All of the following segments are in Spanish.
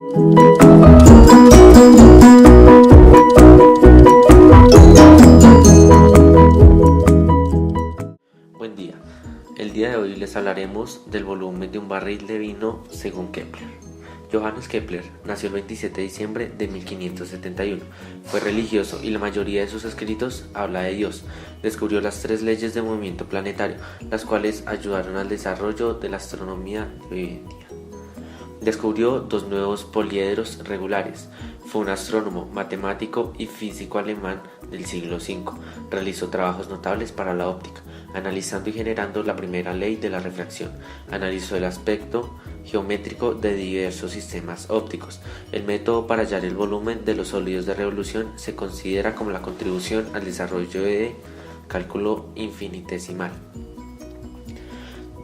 Buen día. El día de hoy les hablaremos del volumen de un barril de vino según Kepler. Johannes Kepler nació el 27 de diciembre de 1571. Fue religioso y la mayoría de sus escritos habla de Dios. Descubrió las 3 leyes de movimiento planetario, las cuales ayudaron al desarrollo de la astronomía de hoy en día. Descubrió 2 nuevos poliedros regulares. Fue un astrónomo, matemático y físico alemán del siglo V. Realizó trabajos notables para la óptica, analizando y generando la primera ley de la refracción. Analizó el aspecto geométrico de diversos sistemas ópticos. El método para hallar el volumen de los sólidos de revolución se considera como la contribución al desarrollo de cálculo infinitesimal.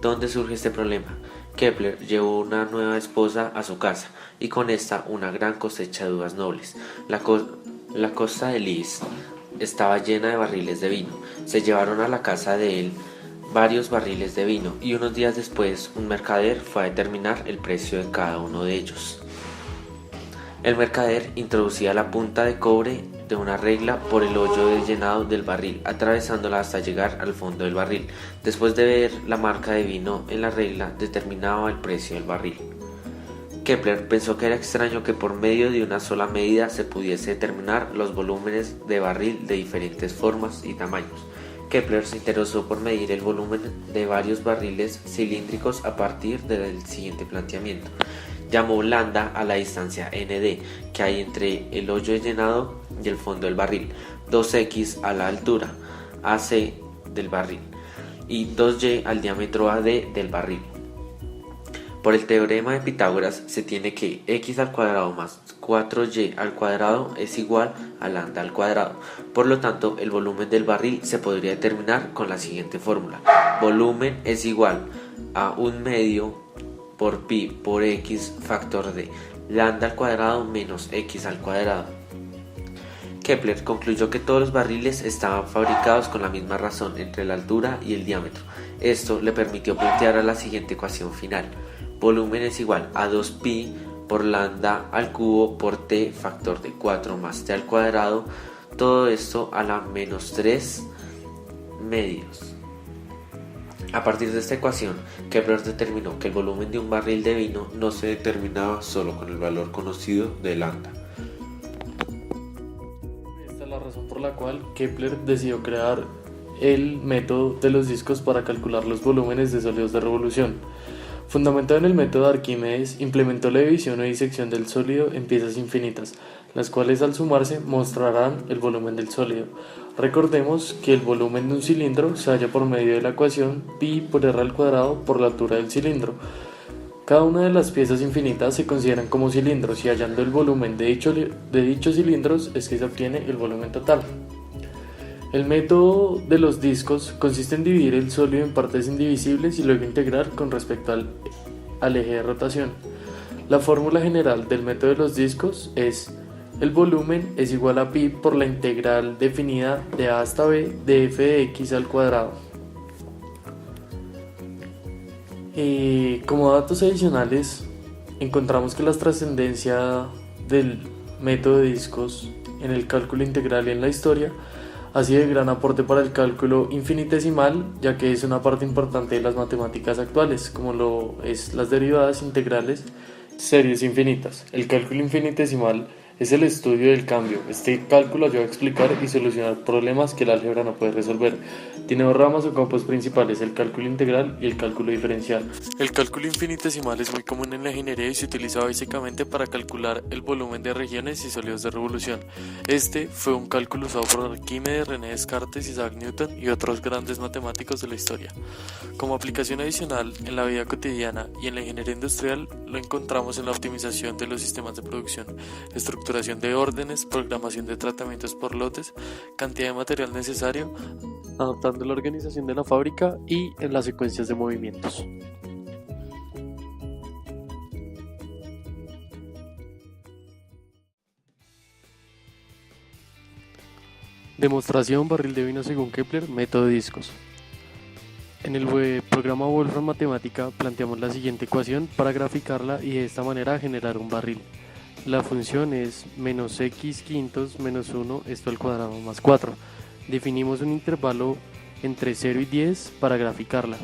¿Dónde surge este problema? Kepler llevó una nueva esposa a su casa y con esta una gran cosecha de uvas nobles. La costa de Lis estaba llena de barriles de vino. Se llevaron a la casa de él varios barriles de vino y unos días después un mercader fue a determinar el precio de cada uno de ellos. El mercader introducía la punta de cobre de una regla por el hoyo de llenado del barril, atravesándola hasta llegar al fondo del barril. Después de ver la marca de vino en la regla, determinaba el precio del barril. Kepler pensó que era extraño que por medio de una sola medida se pudiese determinar los volúmenes de barril de diferentes formas y tamaños. Kepler se interesó por medir el volumen de varios barriles cilíndricos a partir del siguiente planteamiento. Llamó lambda a la distancia nd que hay entre el hoyo de llenado y el fondo del barril, 2x a la altura AC del barril y 2y al diámetro AD del barril. Por el teorema de Pitágoras se tiene que x al cuadrado más 4y al cuadrado es igual a lambda al cuadrado. Por lo tanto, el volumen del barril se podría determinar con la siguiente fórmula. Volumen es igual a 1/2 por pi por x factor de lambda al cuadrado menos x al cuadrado. Kepler concluyó que todos los barriles estaban fabricados con la misma razón entre la altura y el diámetro. Esto le permitió plantear la siguiente ecuación final. Volumen es igual a 2pi por lambda al cubo por t factor de 4 más t al cuadrado, todo esto a la menos 3 medios. A partir de esta ecuación, Kepler determinó que el volumen de un barril de vino no se determinaba solo con el valor conocido de lambda. Esta es la razón por la cual Kepler decidió crear el método de los discos para calcular los volúmenes de sólidos de revolución. Fundamentado en el método de Arquímedes, implementó la división o disección del sólido en piezas infinitas, las cuales al sumarse mostrarán el volumen del sólido. Recordemos que el volumen de un cilindro se halla por medio de la ecuación pi por r al cuadrado por la altura del cilindro. Cada una de las piezas infinitas se consideran como cilindros y hallando el volumen de dichos cilindros es que se obtiene el volumen total. El método de los discos consiste en dividir el sólido en partes indivisibles y luego integrar con respecto al eje de rotación. La fórmula general del método de los discos es: el volumen es igual a pi por la integral definida de a hasta b de f de x al cuadrado. Como datos adicionales, encontramos que la trascendencia del método de discos en el cálculo integral y en la historia ha sido de gran aporte para el cálculo infinitesimal, ya que es una parte importante de las matemáticas actuales, como lo es las derivadas integrales, series infinitas. El cálculo infinitesimal es el estudio del cambio. Este cálculo ayuda a explicar y solucionar problemas que el álgebra no puede resolver. Tiene 2 ramas o campos principales, el cálculo integral y el cálculo diferencial. El cálculo infinitesimal es muy común en la ingeniería y se utiliza básicamente para calcular el volumen de regiones y sólidos de revolución. Este fue un cálculo usado por Arquímedes, René Descartes, Isaac Newton y otros grandes matemáticos de la historia. Como aplicación adicional en la vida cotidiana y en la ingeniería industrial lo encontramos en la optimización de los sistemas de producción, estructuración de órdenes, programación de tratamientos por lotes, cantidad de material necesario, adaptando la organización de la fábrica y en las secuencias de movimientos. Demostración barril de vino según Kepler, método de discos. En el programa Wolfram Matemática planteamos la siguiente ecuación para graficarla y de esta manera generar un barril. la función es menos x quintos menos 1, esto al cuadrado más 4. Definimos un intervalo entre 0 y 10 para graficarla.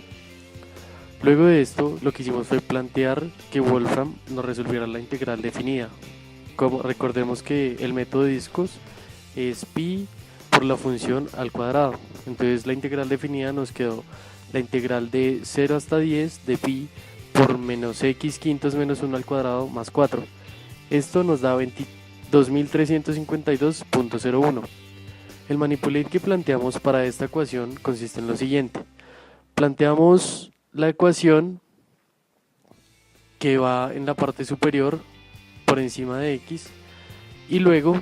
Luego de esto, lo que hicimos fue plantear que Wolfram nos resolviera la integral definida. Como recordemos que el método de discos es pi por la función al cuadrado. Entonces la integral definida nos quedó la integral de 0 hasta 10 de pi por menos x quintos menos 1 al cuadrado más 4. Esto nos da 22.352.01. El manipulate que planteamos para esta ecuación consiste en lo siguiente. Planteamos la ecuación que va en la parte superior por encima de x y luego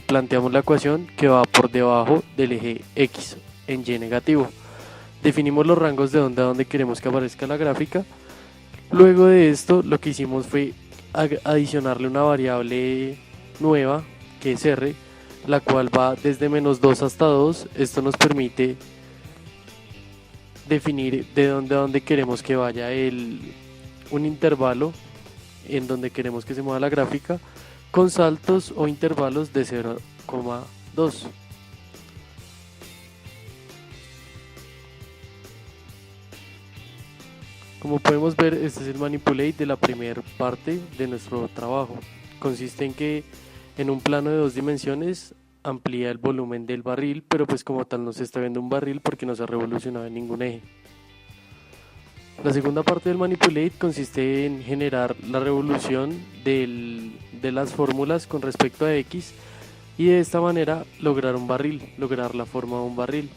planteamos la ecuación que va por debajo del eje x en y negativo. Definimos los rangos de onda donde queremos que aparezca la gráfica. Luego de esto lo que hicimos fue adicionarle una variable nueva que es r, la cual va desde menos 2 hasta 2. Esto nos permite definir de dónde a dónde queremos que vaya un intervalo en donde queremos que se mueva la gráfica con saltos o intervalos de 0,2. Como podemos ver, este es el manipulate de la primera parte de nuestro trabajo. Consiste en que en un plano de 2 dimensiones amplía el volumen del barril, pero pues como tal no se está viendo un barril porque no se ha revolucionado en ningún eje. La segunda parte del manipulate consiste en generar la revolución de las fórmulas con respecto a x y de esta manera lograr un barril, lograr la forma de un barril.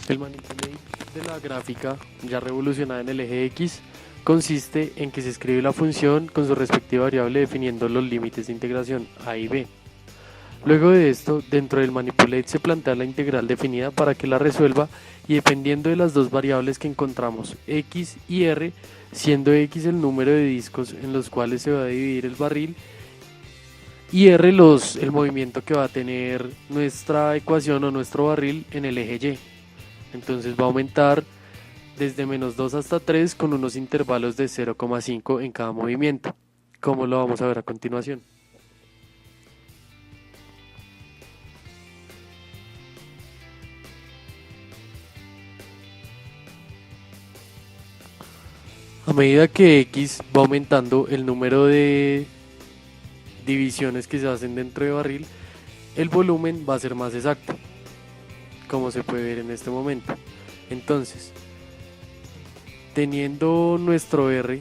El manipulate de la gráfica ya revolucionada en el eje x consiste en que se escribe la función con su respectiva variable definiendo los límites de integración a y b. Luego de esto, dentro del manipulate se plantea la integral definida para que la resuelva y dependiendo de las dos variables que encontramos, x y r, siendo x el número de discos en los cuales se va a dividir el barril y r el movimiento que va a tener nuestra ecuación o nuestro barril en el eje y. Entonces va a aumentar desde menos 2 hasta 3 con unos intervalos de 0,5 en cada movimiento, como lo vamos a ver a continuación. A medida que x va aumentando el número de divisiones que se hacen dentro de barril, el volumen va a ser más exacto, como se puede ver en este momento. Entonces, teniendo nuestro R,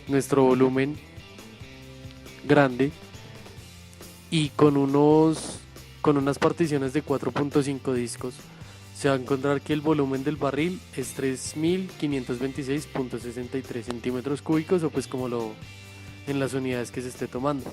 nuestro volumen grande y con unas particiones de 4.5 discos, se va a encontrar que el volumen del barril es 3.526.63 centímetros cúbicos o pues como en las unidades que se esté tomando.